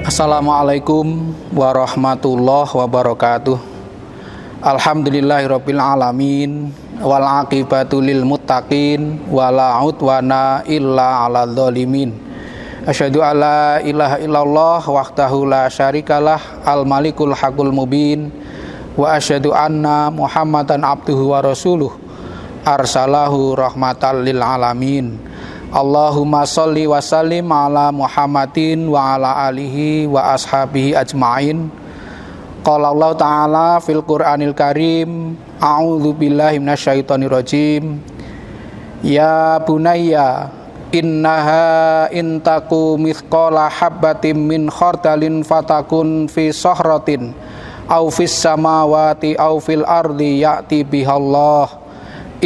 Assalamualaikum warahmatullahi wabarakatuh. Alhamdulillahirabbil alamin wal aqibatu lil muttaqin wala udwana illa 'alal zalimin. Asyhadu alla ilaha illallah wahdahu la syarikalah al malikul haqqul mubin wa asyhadu anna Muhammadan abduhu wa rasuluh arsalahu rahmatan lil alamin. Allahumma sholli wa sallim ala Muhammadin wa ala alihi wa ashabihi ajma'in. Qala Allah Ta'ala fil Qur'anil Karim, a'udzu billahi minasyaitonir rajim. Ya bunayya innaha intaku mithqala habbatin min khardalin fatakun fi sahratin aw fis samawati aw fil ardi ya'ti bihallah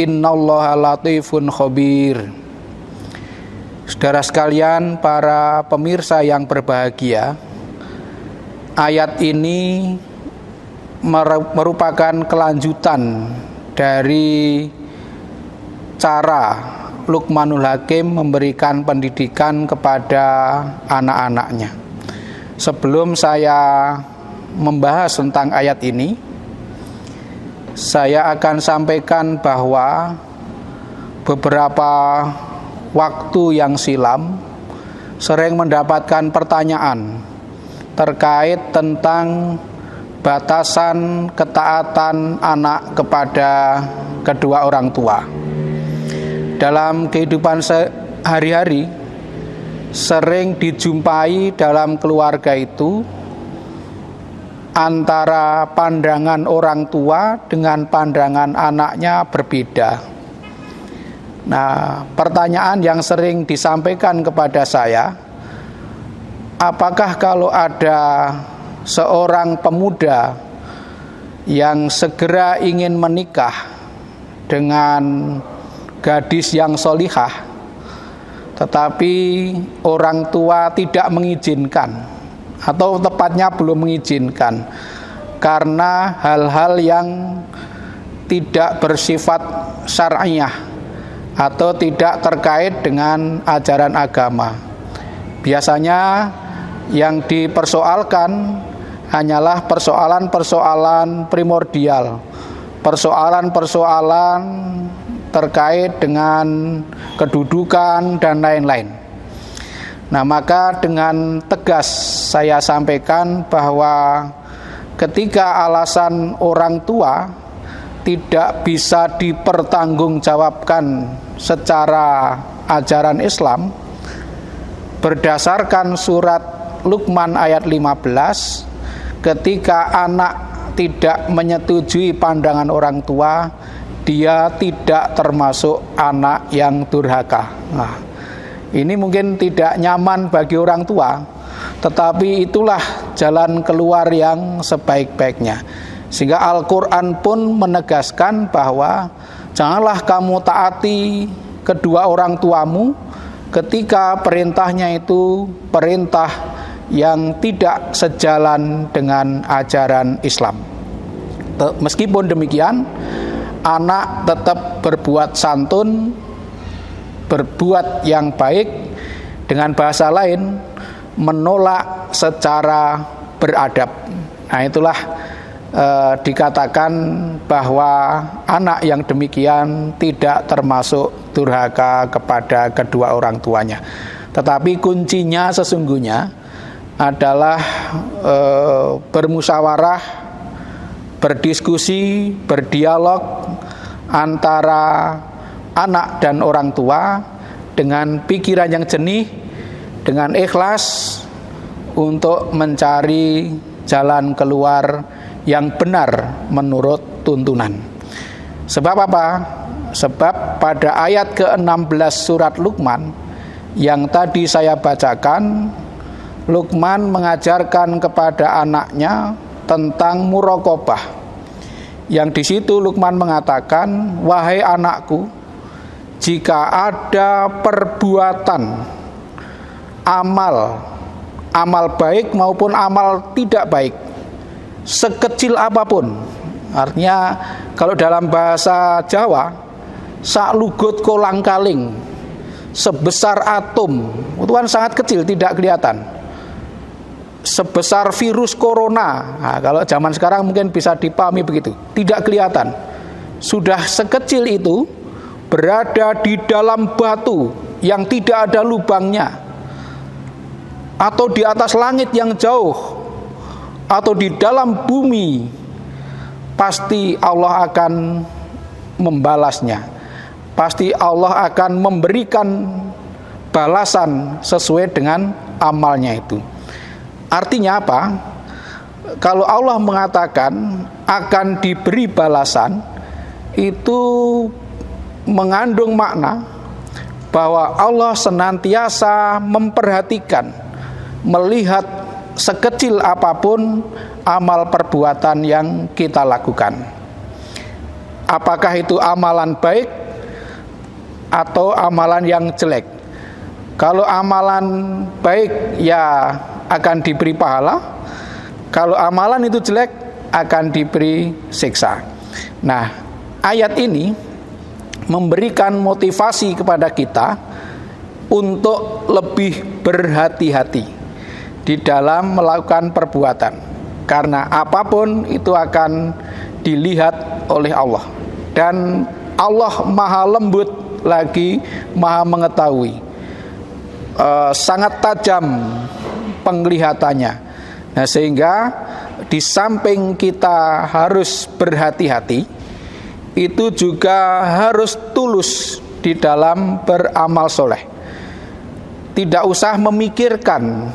innallaha latifun khabir. Saudara sekalian, para pemirsa yang berbahagia, ayat ini merupakan kelanjutan dari cara Luqmanul Hakim memberikan pendidikan kepada anak-anaknya. Sebelum saya membahas tentang ayat ini, saya akan sampaikan bahwa beberapa waktu yang silam sering mendapatkan pertanyaan terkait tentang batasan ketaatan anak kepada kedua orang tua. Dalam kehidupan sehari-hari sering dijumpai dalam keluarga itu antara pandangan orang tua dengan pandangan anaknya berbeda. Nah, pertanyaan yang sering disampaikan kepada saya, apakah kalau ada seorang pemuda yang segera ingin menikah dengan gadis yang solihah, tetapi orang tua tidak mengizinkan, atau tepatnya belum mengizinkan, karena hal-hal yang tidak bersifat syar'iyah atau tidak terkait dengan ajaran agama. Biasanya yang dipersoalkan hanyalah persoalan-persoalan primordial, persoalan-persoalan terkait dengan kedudukan dan lain-lain. Nah, maka dengan tegas saya sampaikan bahwa ketika alasan orang tua tidak bisa dipertanggungjawabkan secara ajaran Islam, berdasarkan surat Luqman ayat 15, ketika anak tidak menyetujui pandangan orang tua, dia tidak termasuk anak yang durhaka. Nah, ini mungkin tidak nyaman bagi orang tua, tetapi itulah jalan keluar yang sebaik-baiknya. Sehingga Al-Quran pun menegaskan bahwa janganlah kamu taati kedua orang tuamu ketika perintahnya itu perintah yang tidak sejalan dengan ajaran Islam. Meskipun demikian, anak tetap berbuat santun, berbuat yang baik, dengan bahasa lain menolak secara beradab. Nah, itulah dikatakan bahwa anak yang demikian tidak termasuk durhaka kepada kedua orang tuanya. Tetapi kuncinya sesungguhnya adalah bermusyawarah, berdiskusi, berdialog antara anak dan orang tua dengan pikiran yang jernih, dengan ikhlas untuk mencari jalan keluar yang benar menurut tuntunan. Sebab apa? Sebab pada ayat ke-16 surat Luqman yang tadi saya bacakan, Luqman mengajarkan kepada anaknya tentang muraqabah. Yang di situ Luqman mengatakan, wahai anakku, jika ada perbuatan amal baik maupun amal tidak baik, sekecil apapun, artinya kalau dalam bahasa Jawa, saklugut kolang kaling, sebesar atom, itu kan sangat kecil, tidak kelihatan. sebesar virus corona. Nah, kalau zaman sekarang mungkin bisa dipahami begitu. Tidak kelihatan. Sudah sekecil itu berada di dalam batu yang tidak ada lubangnya, atau di atas langit yang jauh, atau di dalam bumi, pasti Allah akan membalasnya. Pasti Allah akan memberikan balasan sesuai dengan amalnya itu. Artinya apa? Kalau Allah mengatakan akan diberi balasan, itu mengandung makna bahwa Allah senantiasa memperhatikan, melihat sekecil apapun amal perbuatan yang kita lakukan. Apakah itu amalan baik atau amalan yang jelek? Kalau amalan baik ya akan diberi pahala, kalau amalan itu jelek akan diberi siksa. Nah, ayat ini memberikan motivasi kepada kita untuk lebih berhati-hati di dalam melakukan perbuatan, karena apapun itu akan dilihat oleh Allah, dan Allah maha lembut lagi maha mengetahui, sangat tajam penglihatannya. Nah, sehingga di samping kita harus berhati-hati, itu juga harus tulus di dalam beramal soleh. Tidak usah memikirkan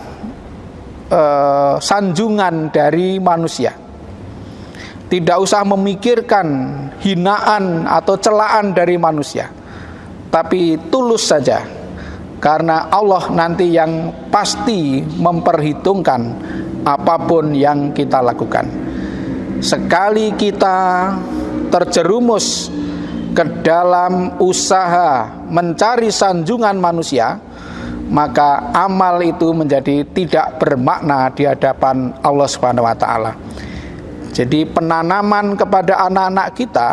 sanjungan dari manusia, tidak usah memikirkan hinaan atau celaan dari manusia, tapi tulus saja, karena Allah nanti yang pasti memperhitungkan apapun yang kita lakukan. Sekali kita terjerumus ke dalam usaha mencari sanjungan manusia, maka amal itu menjadi tidak bermakna di hadapan Allah Subhanahu wa taala. Jadi penanaman kepada anak-anak kita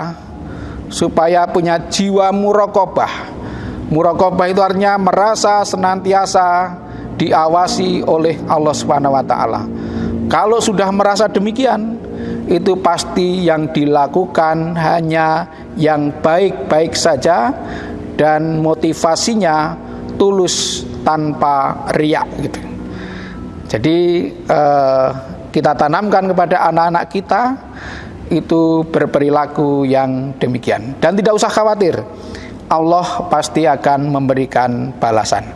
supaya punya jiwa muraqabah. Muraqabah itu artinya merasa senantiasa diawasi oleh Allah Subhanahu wa taala. Kalau sudah merasa demikian, itu pasti yang dilakukan hanya yang baik-baik saja, dan motivasinya tulus tanpa riya gitu. Jadi kita tanamkan kepada anak-anak kita itu berperilaku yang demikian, dan tidak usah khawatir, Allah pasti akan memberikan balasan.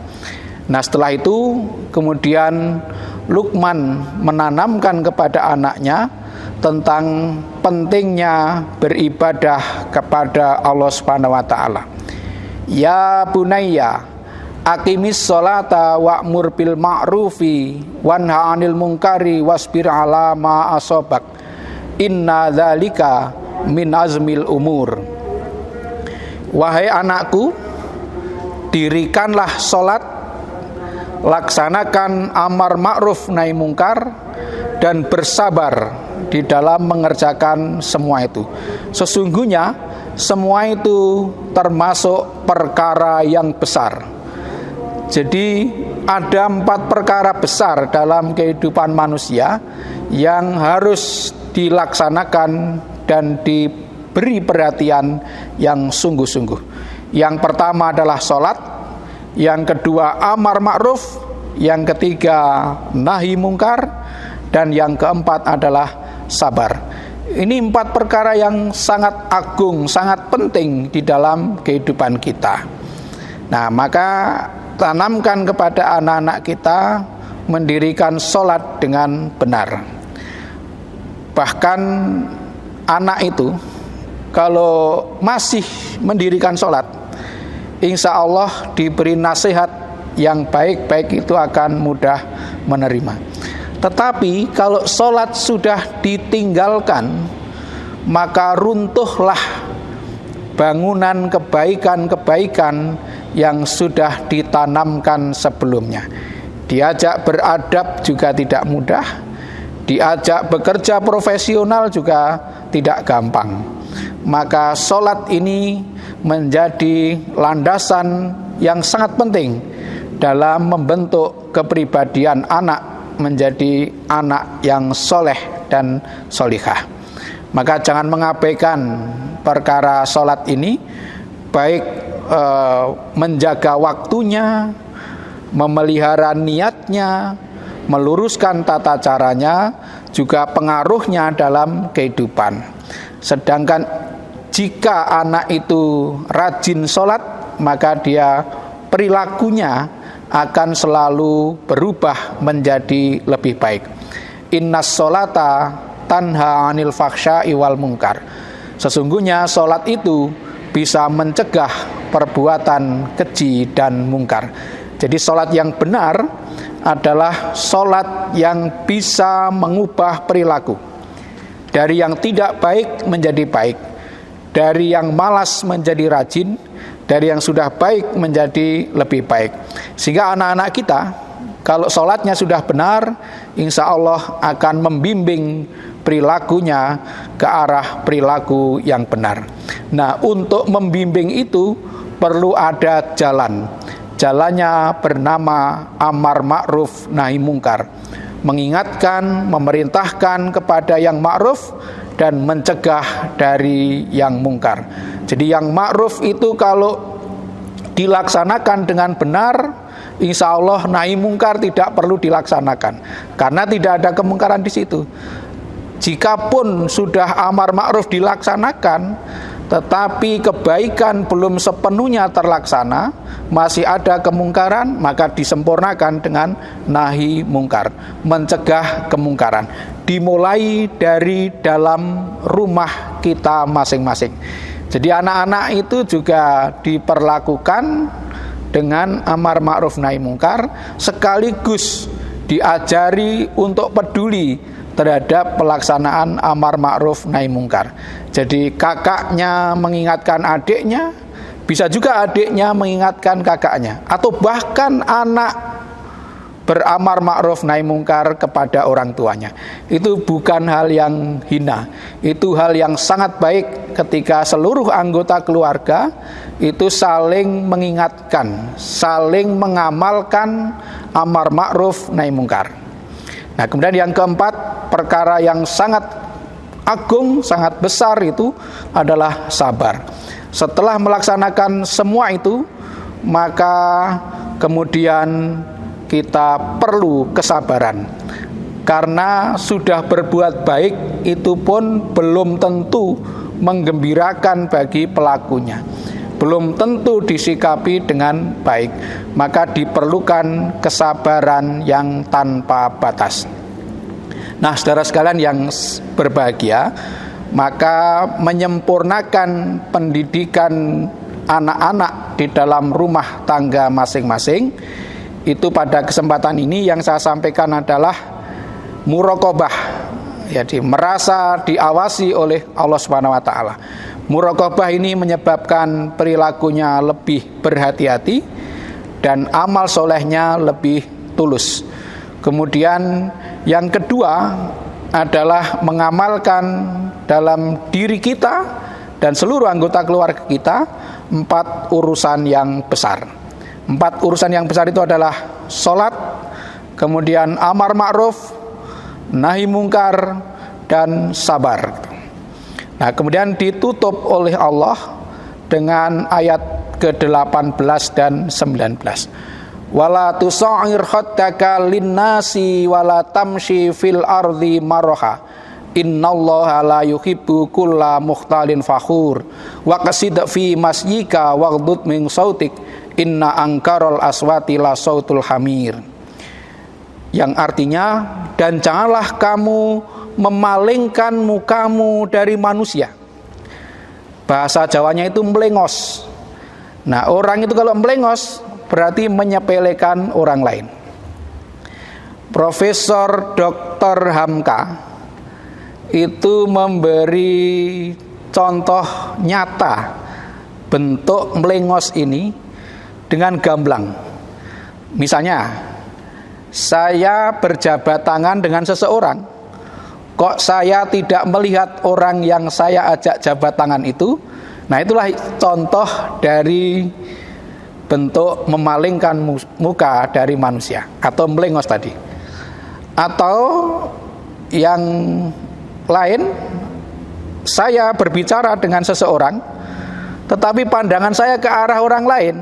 Nah, setelah itu kemudian Luqman menanamkan kepada anaknya tentang pentingnya beribadah kepada Allah Subhanahu wa taala. Ya bunayya, aqimis sholata wa'mur bil ma'rufi wanha 'anil munkari wasbir 'ala ma asabak. Inna dzalika min azmil umur. Wahai anakku, dirikanlah sholat, laksanakan amar ma'ruf nahi mungkar, dan bersabar di dalam mengerjakan semua itu. Sesungguhnya semua itu termasuk perkara yang besar. Jadi ada 4 perkara besar dalam kehidupan manusia yang harus dilaksanakan dan diberi perhatian yang sungguh-sungguh. Yang pertama adalah sholat, yang kedua amar ma'ruf, yang ketiga nahi mungkar, dan yang keempat adalah sabar. Ini 4 perkara yang sangat agung, sangat penting di dalam kehidupan kita. Nah, maka tanamkan kepada anak-anak kita mendirikan sholat dengan benar. Bahkan anak itu kalau masih mendirikan sholat, insya Allah diberi nasihat yang baik-baik itu akan mudah menerima. Tetapi kalau sholat sudah ditinggalkan, maka runtuhlah bangunan kebaikan-kebaikan yang sudah ditanamkan sebelumnya. Diajak beradab juga tidak mudah, diajak bekerja profesional juga tidak gampang. Maka sholat ini menjadi landasan yang sangat penting dalam membentuk kepribadian anak menjadi anak yang soleh dan solihah. Maka jangan mengabaikan perkara sholat ini, baik menjaga waktunya, memelihara niatnya, meluruskan tata caranya, juga pengaruhnya dalam kehidupan. Sedangkan jika anak itu rajin sholat, maka dia perilakunya akan selalu berubah menjadi lebih baik. Innas sholata tanha anil fakhsya'i wal munkar. Sesungguhnya sholat itu bisa mencegah perbuatan keji dan mungkar. Jadi sholat yang benar adalah sholat yang bisa mengubah perilaku dari yang tidak baik menjadi baik, dari yang malas menjadi rajin, dari yang sudah baik menjadi lebih baik. Sehingga anak-anak kita kalau sholatnya sudah benar, insya Allah akan membimbing perilakunya ke arah perilaku yang benar. Nah, untuk membimbing itu perlu ada jalan. Jalannya bernama amar ma'ruf nahi mungkar, mengingatkan, memerintahkan kepada yang ma'ruf dan mencegah dari yang mungkar. Jadi yang ma'ruf itu kalau dilaksanakan dengan benar, insya Allah nahi mungkar tidak perlu dilaksanakan, karena tidak ada kemungkaran di situ. Jikapun sudah amar ma'ruf dilaksanakan, tetapi kebaikan belum sepenuhnya terlaksana, masih ada kemungkaran, maka disempurnakan dengan nahi mungkar, mencegah kemungkaran. Dimulai dari dalam rumah kita masing-masing. Jadi anak-anak itu juga diperlakukan dengan amar ma'ruf nahi mungkar, sekaligus diajari untuk peduli terhadap pelaksanaan amar ma'ruf nahi mungkar. Jadi kakaknya mengingatkan adiknya, bisa juga adiknya mengingatkan kakaknya, atau bahkan anak beramar ma'ruf nahi mungkar kepada orang tuanya. Itu bukan hal yang hina, itu hal yang sangat baik ketika seluruh anggota keluarga itu saling mengingatkan, saling mengamalkan amar ma'ruf nahi mungkar. Nah, kemudian yang keempat, perkara yang sangat agung, sangat besar itu adalah sabar. Setelah melaksanakan semua itu, maka kemudian kita perlu kesabaran. Karena sudah berbuat baik itu pun belum tentu menggembirakan bagi pelakunya, belum tentu disikapi dengan baik, maka diperlukan kesabaran yang tanpa batas. Nah, saudara sekalian yang berbahagia, maka menyempurnakan pendidikan anak-anak di dalam rumah tangga masing-masing, itu pada kesempatan ini yang saya sampaikan adalah muraqabah, jadi merasa diawasi oleh Allah Subhanahu wa taala. Muraqabah ini menyebabkan perilakunya lebih berhati-hati dan amal solehnya lebih tulus. Kemudian yang kedua adalah mengamalkan dalam diri kita dan seluruh anggota keluarga kita 4 urusan yang besar. 4 urusan yang besar itu adalah sholat, kemudian amar ma'ruf, nahi mungkar, dan sabar. Nah, kemudian ditutup oleh Allah dengan ayat ke-18 dan 19. Wala tusa'ir khaddaka linnasi wala tamshi fil ardi maraha. Innallaha la yuhibbu kulla mukhtalin fakhur. Wa qasid fi masjika waghdud min sautik. Inna angkarol aswati la sautul hamir. Yang artinya, dan janganlah kamu memalingkan mukamu dari manusia. Bahasa Jawanya itu melengos. Nah, orang itu kalau melengos berarti menyepelekan orang lain. Profesor Dr. Hamka itu memberi contoh nyata bentuk melengos ini dengan gamblang. Misalnya, saya berjabat tangan dengan seseorang, kok saya tidak melihat orang yang saya ajak jabat tangan itu. Nah, itulah contoh dari bentuk memalingkan muka dari manusia atau melengos tadi. Atau yang lain, saya berbicara dengan seseorang tetapi pandangan saya ke arah orang lain.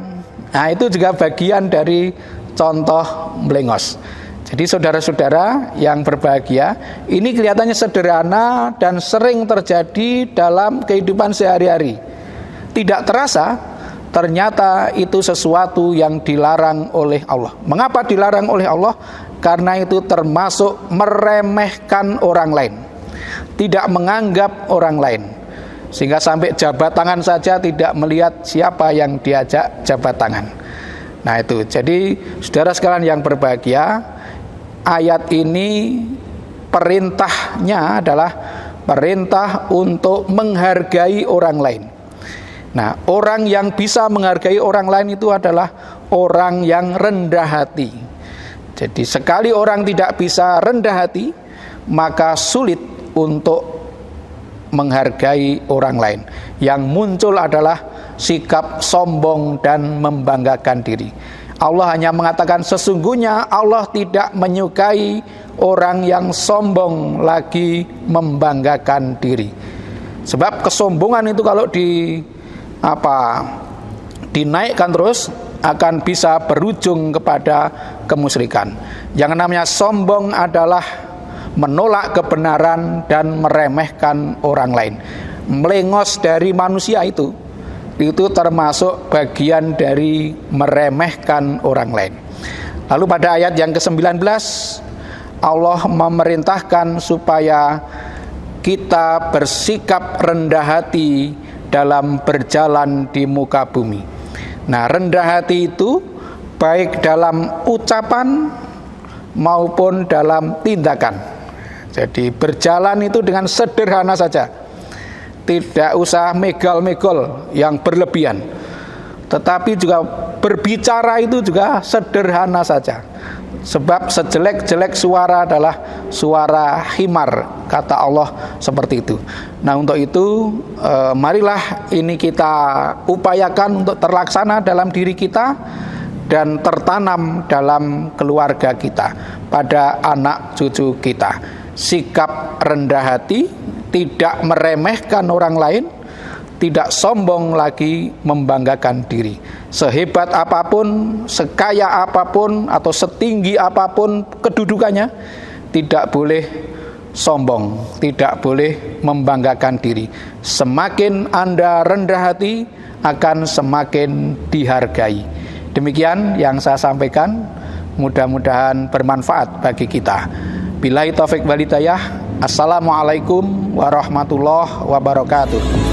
Nah, itu juga bagian dari contoh melengos. Jadi saudara-saudara yang berbahagia, ini kelihatannya sederhana dan sering terjadi dalam kehidupan sehari-hari. Tidak terasa, ternyata itu sesuatu yang dilarang oleh Allah. Mengapa dilarang oleh Allah? Karena itu termasuk meremehkan orang lain, tidak menganggap orang lain, sehingga sampai jabat tangan saja tidak melihat siapa yang diajak jabat tangan. Nah itu, jadi saudara sekalian yang berbahagia, ayat ini perintahnya adalah perintah untuk menghargai orang lain. Nah, orang yang bisa menghargai orang lain itu adalah orang yang rendah hati. Jadi sekali orang tidak bisa rendah hati, maka sulit untuk menghargai orang lain. Yang muncul adalah sikap sombong dan membanggakan diri. Allah hanya mengatakan sesungguhnya Allah tidak menyukai orang yang sombong lagi membanggakan diri. Sebab kesombongan itu kalau dinaikkan terus akan bisa berujung kepada kemusyrikan. Yang namanya sombong adalah menolak kebenaran dan meremehkan orang lain. Melengos dari manusia itu termasuk bagian dari meremehkan orang lain. Lalu pada ayat yang ke-19 Allah memerintahkan supaya kita bersikap rendah hati dalam berjalan di muka bumi. Nah, rendah hati itu baik dalam ucapan maupun dalam tindakan. Jadi berjalan itu dengan sederhana saja, tidak usah megal-megol yang berlebihan, tetapi juga berbicara itu juga sederhana saja. Sebab sejelek-jelek suara adalah suara himar, kata Allah seperti itu. Nah untuk itu marilah ini kita upayakan untuk terlaksana dalam diri kita dan tertanam dalam keluarga kita, pada anak cucu kita. Sikap rendah hati, tidak meremehkan orang lain, tidak sombong lagi membanggakan diri. Sehebat apapun, sekaya apapun, atau setinggi apapun kedudukannya, tidak boleh sombong, tidak boleh membanggakan diri. Semakin Anda rendah hati, akan semakin dihargai. Demikian yang saya sampaikan, mudah-mudahan bermanfaat bagi kita. Billahi taufik wal hidayah. Assalamualaikum warahmatullahi wabarakatuh.